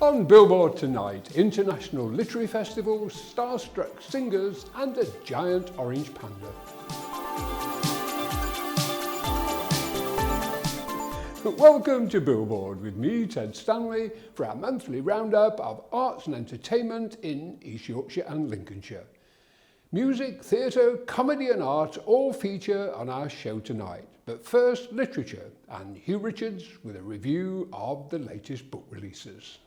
On Billboard tonight, International Literary Festival, Starstruck singers and a giant orange panda. Welcome to Billboard with me, Ted Stanley, for our monthly roundup of arts and entertainment in East Yorkshire and Lincolnshire. Music, theatre, comedy and art all feature on our show tonight. But first, literature, and Hugh Richards with a review of the latest book releases.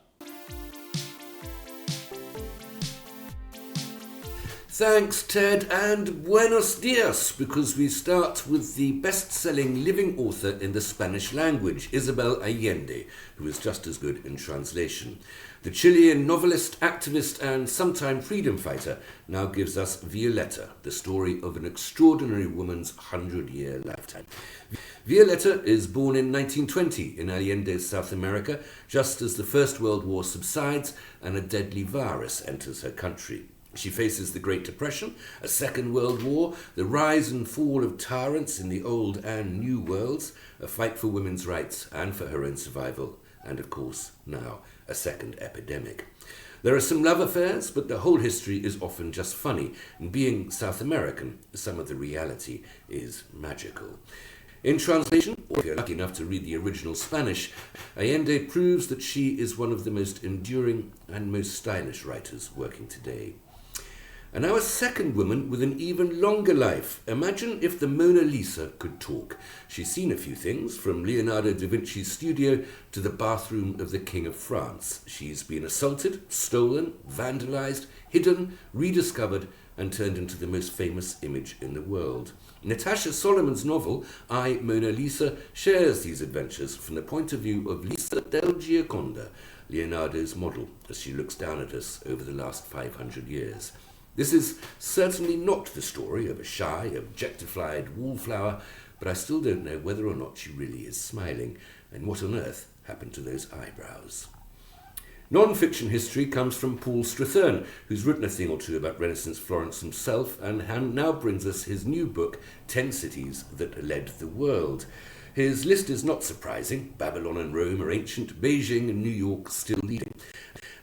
Thanks, Ted, and buenos dias, because we start with the best-selling living author in the Spanish language, Isabel Allende, who is just as good in translation. The Chilean novelist, activist, and sometime freedom fighter now gives us Violeta, the story of an extraordinary woman's 100-year lifetime. Violeta is born in 1920 in Allende's South America, just as the First World War subsides and a deadly virus enters her country. She faces the Great Depression, a Second World War, the rise and fall of tyrants in the Old and New Worlds, a fight for women's rights and for her own survival, and of course, now, a second epidemic. There are some love affairs, but the whole history is often just funny, and being South American, some of the reality is magical. In translation, or if you're lucky enough to read the original Spanish, Allende proves that she is one of the most enduring and most stylish writers working today. And now a second woman with an even longer life. Imagine if the Mona Lisa could talk. She's seen a few things, from Leonardo da Vinci's studio to the bathroom of the King of France. She's been assaulted, stolen, vandalized, hidden, rediscovered, and turned into the most famous image in the world. Natasha Solomon's novel, I, Mona Lisa, shares these adventures from the point of view of Lisa del Gioconda, Leonardo's model, as she looks down at us over the last 500 years. This is certainly not the story of a shy, objectified wallflower, but I still don't know whether or not she really is smiling, and what on earth happened to those eyebrows. Non-fiction history comes from Paul Strathern, who's written a thing or two about Renaissance Florence himself, and now brings us his new book, 10 Cities That Led the World. His list is not surprising. Babylon and Rome are ancient, Beijing and New York still leading.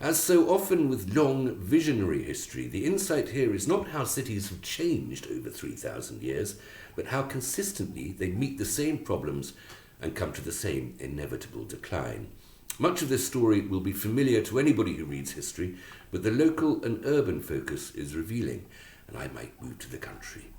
As so often with long, visionary history, the insight here is not how cities have changed over 3,000 years, but how consistently they meet the same problems and come to the same inevitable decline. Much of this story will be familiar to anybody who reads history, but the local and urban focus is revealing, and I might move to the country.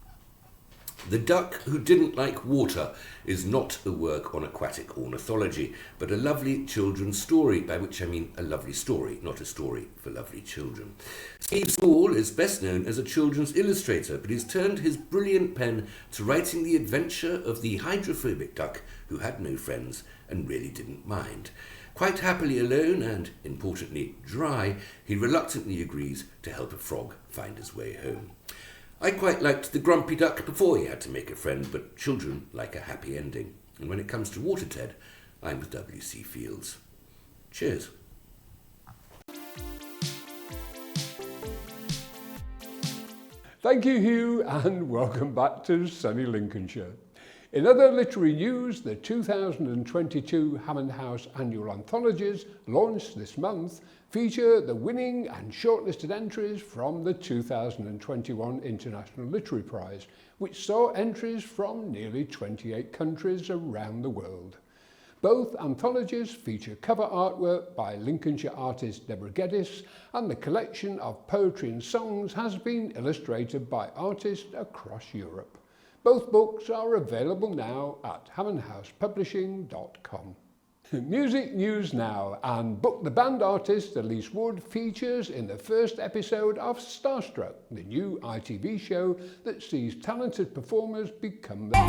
The Duck Who Didn't Like Water is not a work on aquatic ornithology, but a lovely children's story, by which I mean a lovely story, not a story for lovely children. Steve Small is best known as a children's illustrator, but he's turned his brilliant pen to writing the adventure of the hydrophobic duck who had no friends and really didn't mind. Quite happily alone and, importantly, dry, he reluctantly agrees to help a frog find his way home. I quite liked the grumpy duck before he had to make a friend, but children like a happy ending. And when it comes to water, Ted, I'm with W.C. Fields. Cheers. Thank you, Hugh, and welcome back to sunny Lincolnshire. In other literary news, the 2022 Hammond House Annual Anthologies, launched this month, feature the winning and shortlisted entries from the 2021 International Literary Prize, which saw entries from nearly 28 countries around the world. Both anthologies feature cover artwork by Lincolnshire artist Deborah Geddes, and the collection of poetry and songs has been illustrated by artists across Europe. Both books are available now at hammondhousepublishing.com. Music news now, and Book the Band artist Ellis Wood features in the first episode of Starstruck, the new ITV show that sees talented performers become the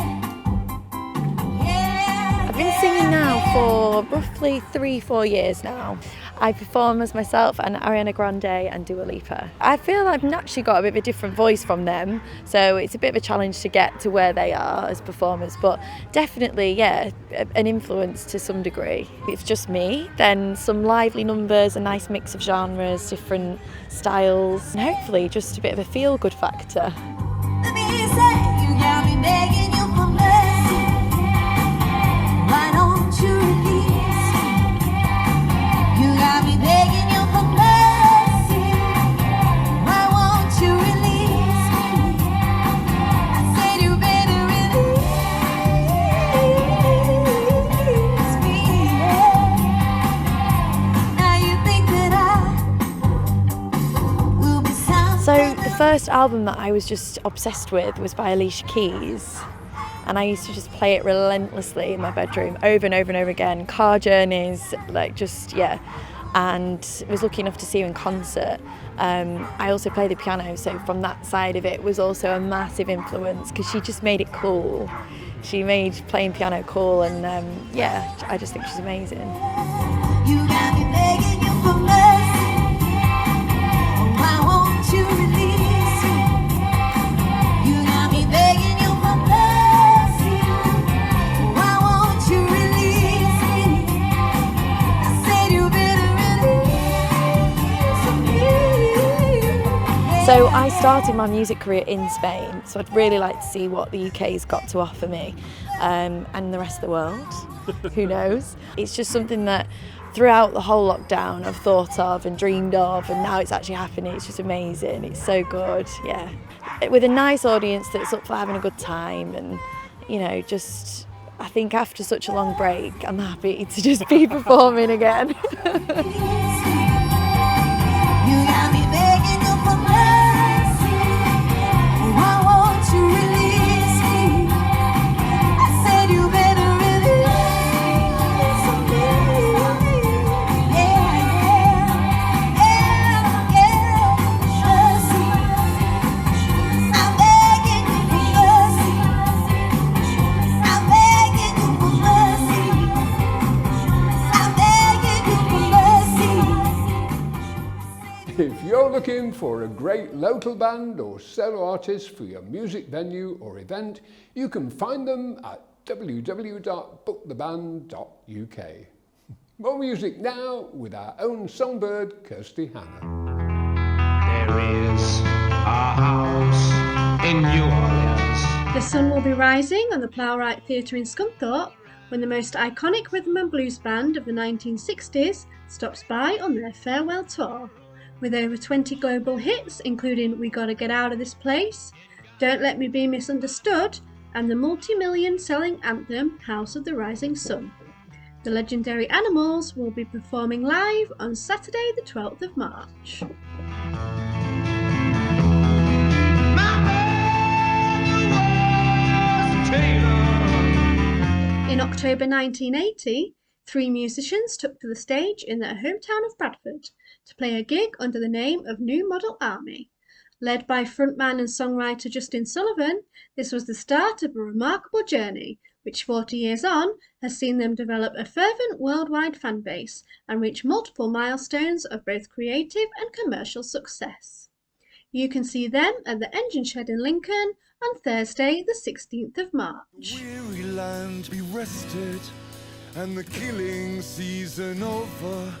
I've been singing now for roughly 3-4 years now. I perform as myself and Ariana Grande and Dua Lipa. I feel I've naturally got a bit of a different voice from them, so it's a bit of a challenge to get to where they are as performers, but definitely, yeah, an influence to some degree. If it's just me, then some lively numbers, a nice mix of genres, different styles, and hopefully just a bit of a feel-good factor. Let me say, you got me begging you for mercy. Why don't you release? You got me begging first album that I was just obsessed with was by Alicia Keys, and I used to just play it relentlessly in my bedroom over and over and over again, car journeys, and was lucky enough to see her in concert. I also play the piano, so from that side of it was also a massive influence because she just made it cool. She made playing piano cool, and I just think she's amazing. You got me begging you for mercy. Why won't you release me? You got me begging you for mercy. Why won't you release me? I said you better release me. So I started my music career in Spain, so I'd really like to see what the UK's got to offer me, and the rest of the world. Who knows? It's just something that throughout the whole lockdown I've thought of and dreamed of, and now it's actually happening. It's just amazing. It's so good, yeah. With a nice audience that's up for having a good time, and just I think after such a long break, I'm happy to just be performing again. You got me begging you for mercy. Why won't you release me? I said you better release me. Mercy. I'm begging you for mercy. I'm begging you for mercy. I'm begging you for mercy. If you're looking for a great local band or solo artist for your music venue or event, you can find them at www.booktheband.uk. More music now with our own songbird, Kirsty Hannah. There is a house in New Orleans. The sun will be rising on the Plowright Theatre in Scunthorpe when the most iconic rhythm and blues band of the 1960s stops by on their farewell tour. With over 20 global hits, including We Gotta Get Out of This Place, Don't Let Me Be Misunderstood, and the multi-million selling anthem House of the Rising Sun. The legendary Animals will be performing live on Saturday the 12th of March. In October 1980, 3 musicians took to the stage in their hometown of Bradford to play a gig under the name of New Model Army. Led by frontman and songwriter Justin Sullivan, this was the start of a remarkable journey, which 40 years on has seen them develop a fervent worldwide fan base and reach multiple milestones of both creative and commercial success. You can see them at the Engine Shed in Lincoln on Thursday the 16th of March. Weary land be rested, and the killing season over.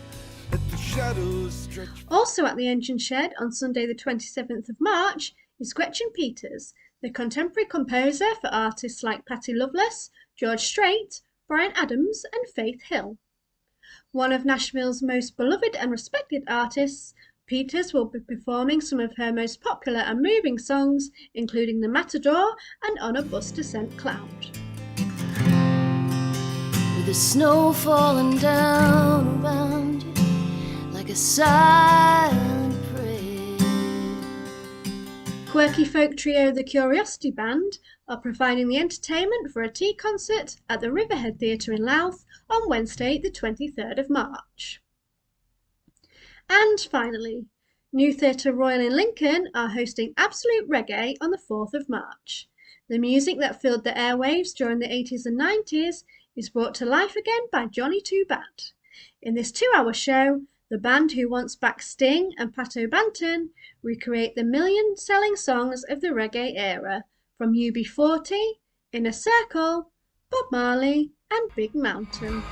Let the shadows stretch. Also at the Engine Shed on Sunday the 27th of March is Gretchen Peters, the contemporary composer for artists like Patti Loveless, George Strait, Bryan Adams and Faith Hill. One of Nashville's most beloved and respected artists, Peters will be performing some of her most popular and moving songs, including The Matador and On a Bus to St. Cloud. With the snow falling down around you like a silent prayer. Quirky folk trio The Curiosity Band are providing the entertainment for a tea concert at the Riverhead Theatre in Louth on Wednesday the 23rd of March. And finally, New Theatre Royal in Lincoln are hosting Absolute Reggae on the 4th of March. The music that filled the airwaves during the 80s and 90s is brought to life again by Johnny Too Bad. In this 2-hour show, the band who once backed Sting and Pat O'Banton recreate the million-selling songs of the reggae era from UB40, Inner Circle, Bob Marley and Big Mountain.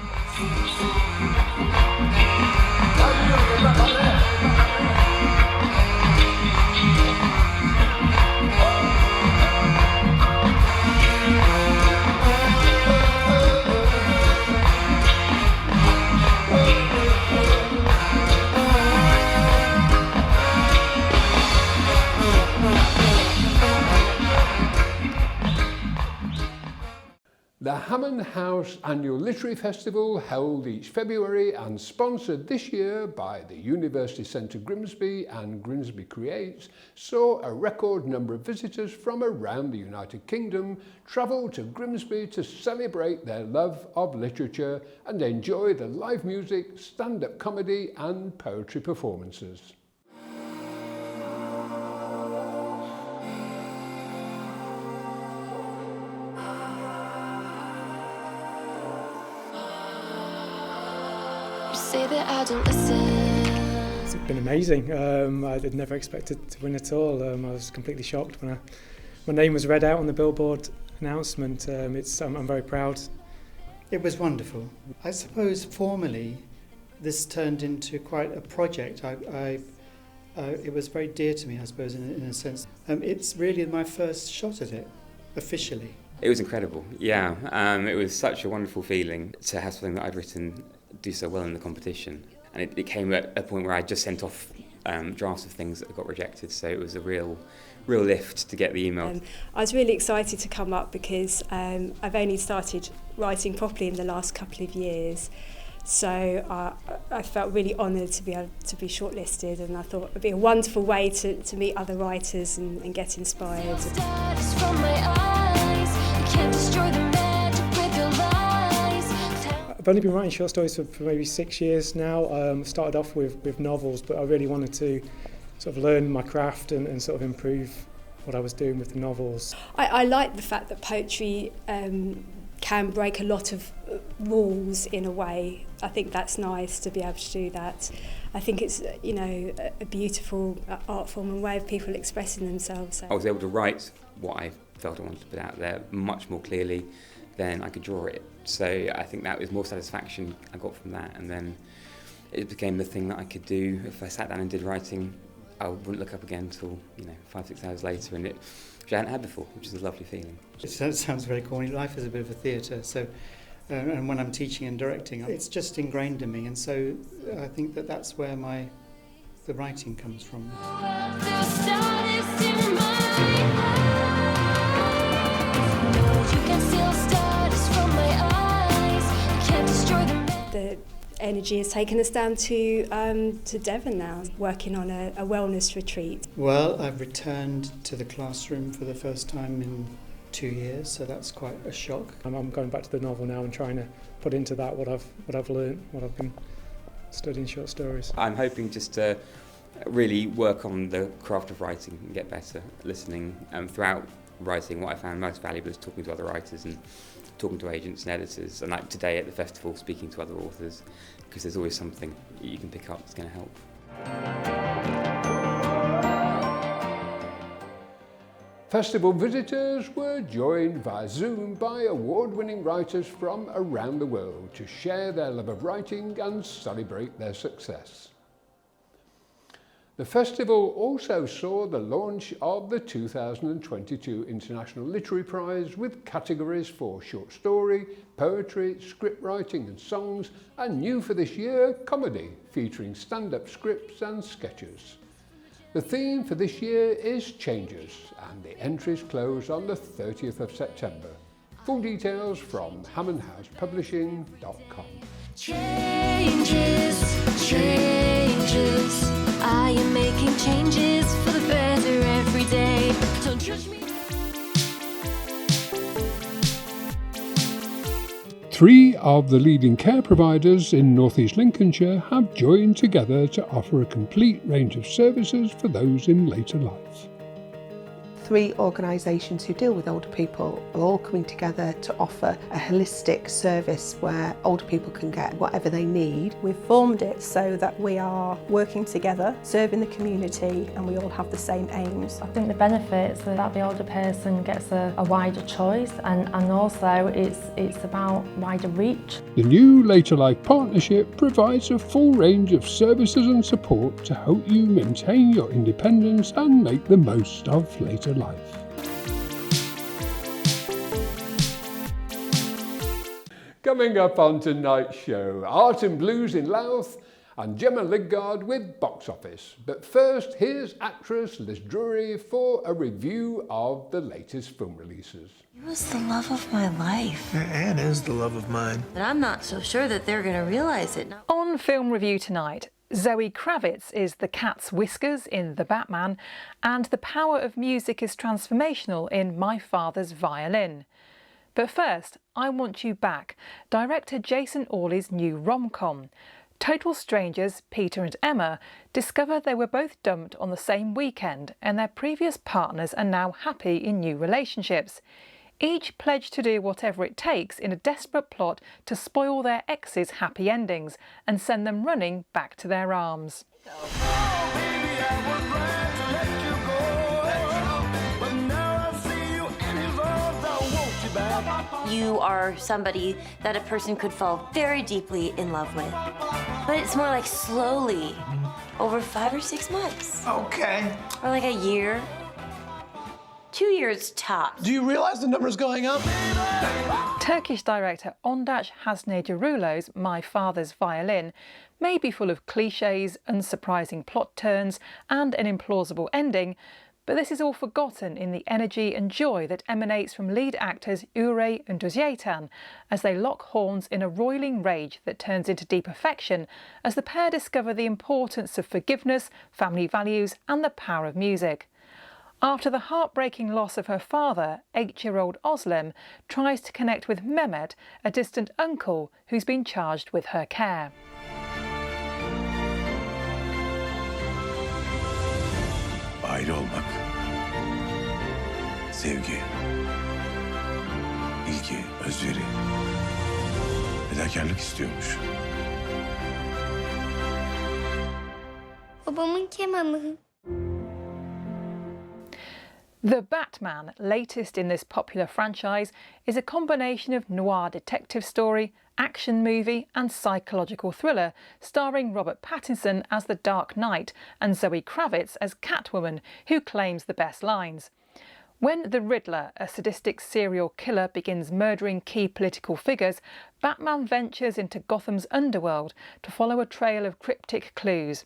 The Hammond House Annual Literary Festival, held each February and sponsored this year by the University Centre Grimsby and Grimsby Creates, saw a record number of visitors from around the United Kingdom travel to Grimsby to celebrate their love of literature and enjoy the live music, stand-up comedy and poetry performances. Say that I don't listen. It's been amazing. I had never expected to win at all. I was completely shocked when my name was read out on the Billboard announcement. I'm very proud. It was wonderful. I suppose formally this turned into quite a project. It was very dear to me, I suppose, in a sense. It's really my first shot at it, officially. It was incredible, yeah. It was such a wonderful feeling to have something that I'd written do so well in the competition. And it came at a point where I just sent off drafts of things that got rejected, so it was a real lift to get the email. I was really excited to come up because I've only started writing properly in the last couple of years, so I felt really honoured to be able to be shortlisted, and I thought it would be a wonderful way to meet other writers and get inspired. I've only been writing short stories for maybe 6 years now. I started off with novels, but I really wanted to sort of learn my craft and sort of improve what I was doing with the novels. I like the fact that poetry can break a lot of rules in a way. I think that's nice to be able to do that. I think it's, you know, a beautiful art form and way of people expressing themselves. I was able to write what I felt I wanted to put out there much more clearly than I could draw it. So I think that was more satisfaction I got from that, and then it became the thing that I could do. If I sat down and did writing, I wouldn't look up again until 5-6 hours later, and which I hadn't had before, which is a lovely feeling. It sounds very corny. Life is a bit of a theatre, so and when I'm teaching and directing, it's just ingrained in me, and so I think that's where the writing comes from. The energy has taken us down to Devon now, working on a wellness retreat. Well, I've returned to the classroom for the first time in 2 years, so that's quite a shock. I'm going back to the novel now and trying to put into that what I've learned, what I've been studying short stories. I'm hoping just to really work on the craft of writing and get better at listening. Throughout writing, what I found most valuable is talking to other writers and talking to agents and editors, and like today at the festival, speaking to other authors, because there's always something you can pick up that's going to help. Festival visitors were joined via Zoom by award-winning writers from around the world to share their love of writing and celebrate their success. The festival also saw the launch of the 2022 International Literary Prize with categories for short story, poetry, script writing and songs, and new for this year, comedy, featuring stand-up scripts and sketches. The theme for this year is changes, and the entries close on the 30th of September. Full details from hammondhousepublishing.com. Changes, changes. I am making changes for the better every day. Don't judge me. 3 of the leading care providers in North East Lincolnshire have joined together to offer a complete range of services for those in later life. 3 organisations who deal with older people are all coming together to offer a holistic service where older people can get whatever they need. We've formed it so that we are working together, serving the community, and we all have the same aims. I think the benefits are that the older person gets a wider choice, and also it's about wider reach. The new Later Life Partnership provides a full range of services and support to help you maintain your independence and make the most of later life. Coming up on tonight's show, Art and Blues in Louth and Gemma Lidgard with Box Office. But first, here's actress Liz Drury for a review of the latest film releases. He was the love of my life. Anne is the love of mine. But I'm not so sure that they're going to realize it. On Film Review tonight, Zoe Kravitz is the cat's whiskers in The Batman, and the power of music is transformational in My Father's Violin. But first, I Want You Back, director Jason Orley's new rom-com. Total strangers, Peter and Emma, discover they were both dumped on the same weekend and their previous partners are now happy in new relationships. Each pledged to do whatever it takes in a desperate plot to spoil their ex's happy endings and send them running back to their arms. You are somebody that a person could fall very deeply in love with. But it's more like slowly, over 5 or 6 months. Okay. Or like a year. 2 years tops. Do you realize the number's going up? Turkish director Ondaç Hasnecioglu's My Father's Violin may be full of clichés, unsurprising plot turns and an implausible ending, but this is all forgotten in the energy and joy that emanates from lead actors Ure and Duzyetan as they lock horns in a roiling rage that turns into deep affection as the pair discover the importance of forgiveness, family values and the power of music. After the heartbreaking loss of her father, 8-year-old Özlem tries to connect with Mehmet, a distant uncle who's been charged with her care. Aile olmak, sevgi, ilgi, özveri, fedakarlık istiyormuş. Babamın kemanı. The Batman, latest in this popular franchise, is a combination of noir detective story, action movie and psychological thriller, starring Robert Pattinson as the Dark Knight and Zoe Kravitz as Catwoman, who claims the best lines. When the Riddler, a sadistic serial killer, begins murdering key political figures, Batman ventures into Gotham's underworld to follow a trail of cryptic clues.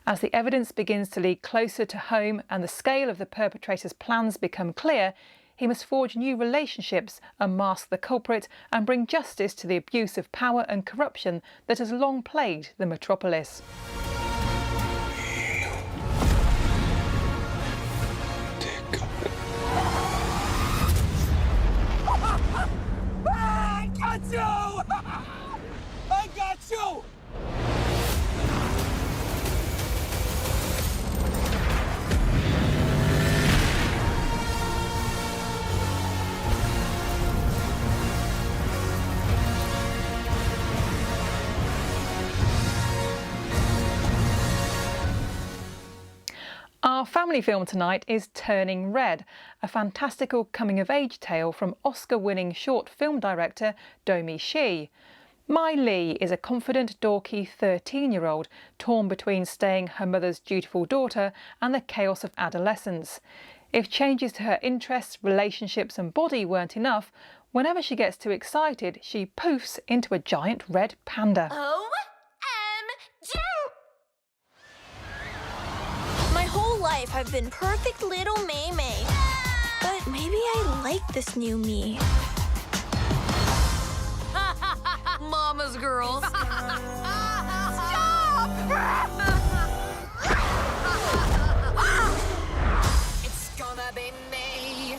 As the evidence begins to lead closer to home and the scale of the perpetrator's plans become clear, he must forge new relationships, unmask the culprit and bring justice to the abuse of power and corruption that has long plagued the metropolis. I got you! I got you! Our family film tonight is Turning Red, a fantastical coming-of-age tale from Oscar-winning short film director Domi Shi. Mai Lee is a confident, dorky 13-year-old torn between staying her mother's dutiful daughter and the chaos of adolescence. If changes to her interests, relationships and body weren't enough, whenever she gets too excited, she poofs into a giant red panda. OMG! My whole life I've been perfect little May May. But maybe I like this new me. Mama's girls. It's gonna be me.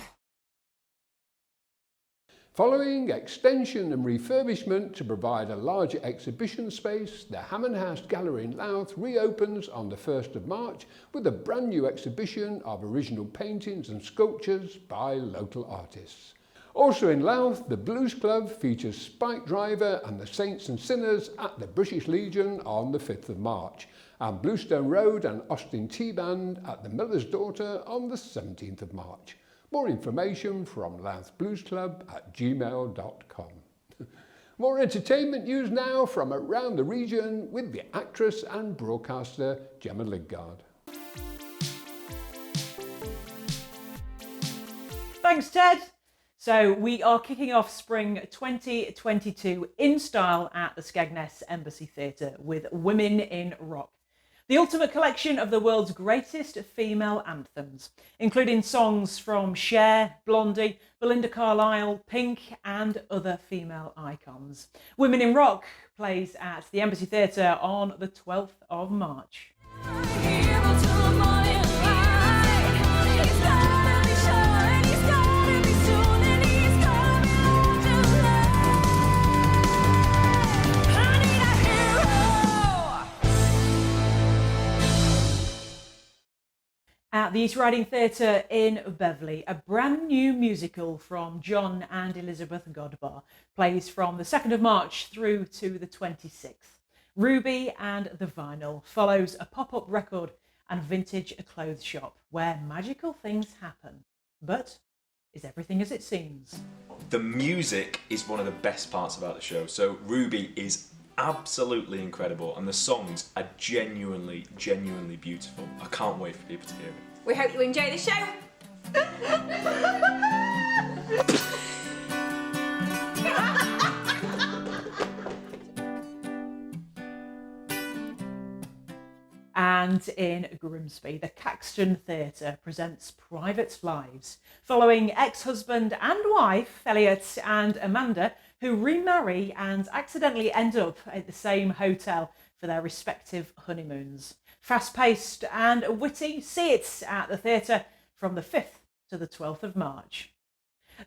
Following extension and refurbishment to provide a larger exhibition space, the Hammond House Gallery in Louth reopens on the 1st of March with a brand new exhibition of original paintings and sculptures by local artists. Also in Louth, the Blues Club features Spike Driver and the Saints and Sinners at the British Legion on the 5th of March, and Bluestone Road and Austin Tea Band at the Miller's Daughter on the 17th of March. More information from louthbluesclub@gmail.com. More entertainment news now from around the region with the actress and broadcaster Gemma Lidgard. Thanks, Ted. So we are kicking off spring 2022 in style at the Skegness Embassy Theatre with Women in Rock, the ultimate collection of the world's greatest female anthems, including songs from Cher, Blondie, Belinda Carlisle, Pink and other female icons. Women in Rock plays at the Embassy Theatre on the 12th of March. At the East Riding Theatre in Beverley, a brand new musical from John and Elizabeth Godbar plays from the 2nd of March through to the 26th. Ruby and the Vinyl follows a pop-up record and vintage clothes shop where magical things happen. But is everything as it seems? The music is one of the best parts about the show. So Ruby is absolutely incredible and the songs are genuinely beautiful. I can't wait for people to hear it. We hope you enjoy the show. And in Grimsby, the Caxton Theatre presents Private Lives, following ex-husband and wife, Elliot and Amanda, who remarry and accidentally end up at the same hotel for their respective honeymoons. Fast-paced and witty, see it at the theatre from the 5th to the 12th of March.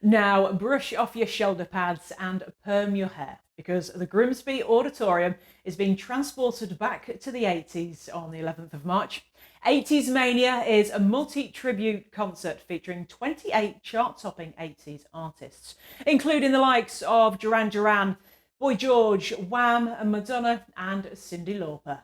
Now, brush off your shoulder pads and perm your hair, because the Grimsby Auditorium is being transported back to the 80s on the 11th of March. 80s Mania is a multi-tribute concert featuring 28 chart-topping 80s artists, including the likes of Duran Duran, Boy George, Wham, Madonna and Cyndi Lauper.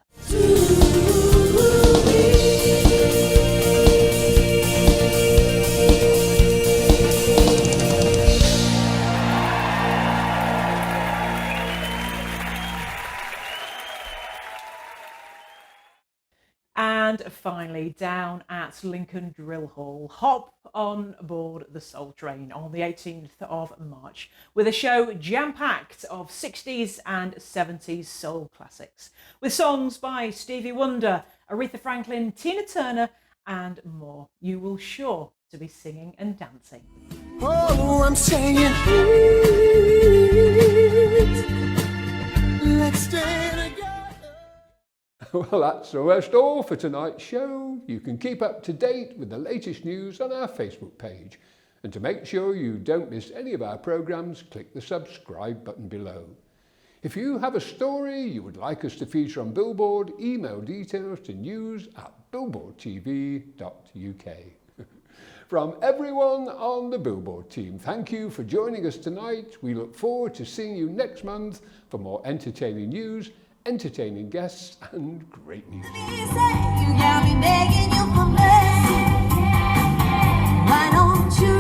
And finally, down at Lincoln Drill Hall, hop on board the Soul Train on the 18th of March with a show jam-packed of 60s and 70s soul classics, with songs by Stevie Wonder, Aretha Franklin, Tina Turner and more. You will sure to be singing and dancing. Oh, I'm saying it. Let's stay together. Well, that's almost all for tonight's show. You can keep up to date with the latest news on our Facebook page. And to make sure you don't miss any of our programmes, click the subscribe button below. If you have a story you would like us to feature on Billboard, email details to news@billboardtv.uk. From everyone on the Billboard team, thank you for joining us tonight. We look forward to seeing you next month for more entertaining news, entertaining guests and great music. You got me begging you for mercy. Why don't you